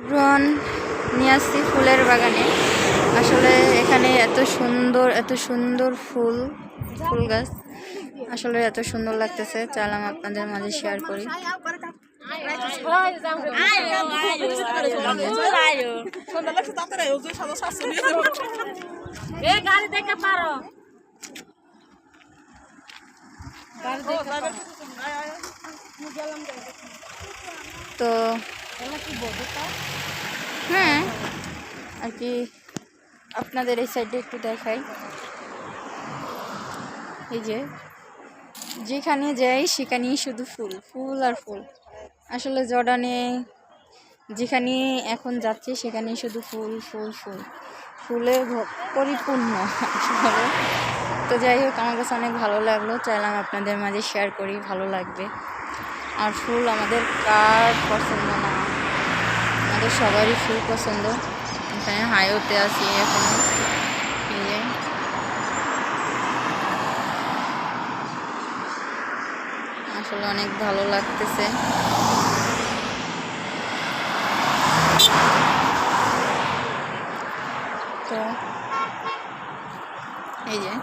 Everyone, নিয়ে আসছি ফুলের বাগানে। আসলে এখানে এত সুন্দর ফুল গাছ, আসলে এত সুন্দর লাগতেছে। চাইলাম আপনাদের মাঝে শেয়ার করি। তো হ্যাঁ আর কি আপনাদের এই সাইডে একটু দেখাই। এই যে যেখানে যাই সেখানেই শুধু ফুল ফুল আর ফুল। আসলে জর্ডানে যেখানে এখন যাচ্ছি সেখানেই শুধু ফুল ফুল ফুল ফুলে পরিপূর্ণ আসলে। তো যাই হোক, আমার কাছে অনেক ভালো লাগলো, চাইলাম আপনাদের মাঝে শেয়ার করি, ভালো লাগবে। আর ফুল আমাদের কার পছন্দ না, আমাদের সবারই ফুল পছন্দ। এখানে হাইওতে আছি এখন, আসলে অনেক ভালো লাগতেছে। তো এই যে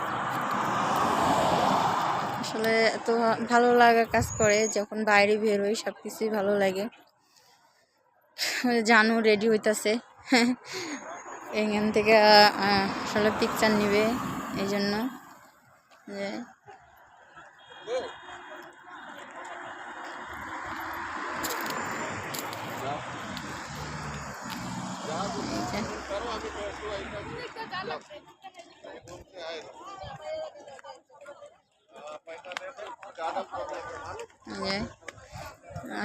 আসলে এত ভালো লাগা কাজ করে যখন বাইরে বের হই, সব কিছুই ভালো লাগে। জানু রেডি হইতাছে এখান থেকে আসলে পিকচার নিবে, এই জন্য যে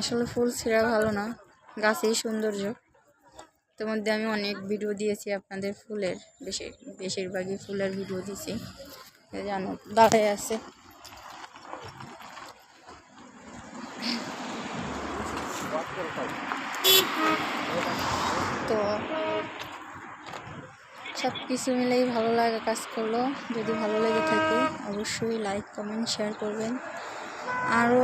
আসলে ফুল ছিঁড়া ভালো না, গাছেই সৌন্দর্য। তোর মধ্যে আমি অনেক ভিডিও দিয়েছি আপনাদের ফুলের, বেশিরভাগই ফুলের ভিডিও দিয়েছি। জানো দাঁড়ায় আছে। তো সব কিছু মিলেই ভালো লাগা কাজ করলো। যদি ভালো লেগে থাকে অবশ্যই লাইক কমেন্ট শেয়ার করবেন। আরও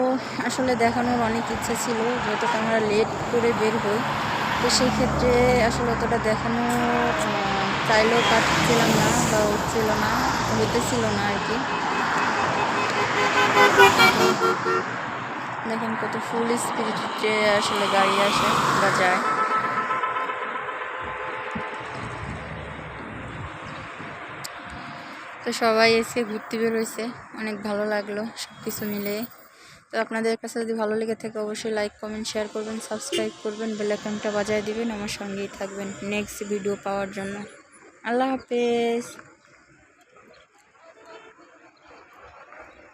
আসলে দেখানোর অনেক ইচ্ছা ছিল, যেহেতু আমরা লেট করে বের হই, তো সেই ক্ষেত্রে আসলে অতটা দেখানো চাইলেও পাচ্ছিলাম না বা হইতেছিল না আর কি। দেখেন কত ফুল স্পিডে আসলে গাড়ি আসে বা যায়। তো সবাই এসে ঘুরতে বের হয়েছে, অনেক ভালো লাগলো সব কিছু মিলে। তো আপনাদের কাছে যদি ভালো লেগে থাকে অবশ্যই লাইক কমেন্ট শেয়ার করবেন, সাবস্ক্রাইব করবেন, বেল আইকনটা বাজায় দিবেন, আমার সঙ্গেই থাকবেন নেক্সট ভিডিও পাওয়ার জন্য। আল্লাহ হাফেজ।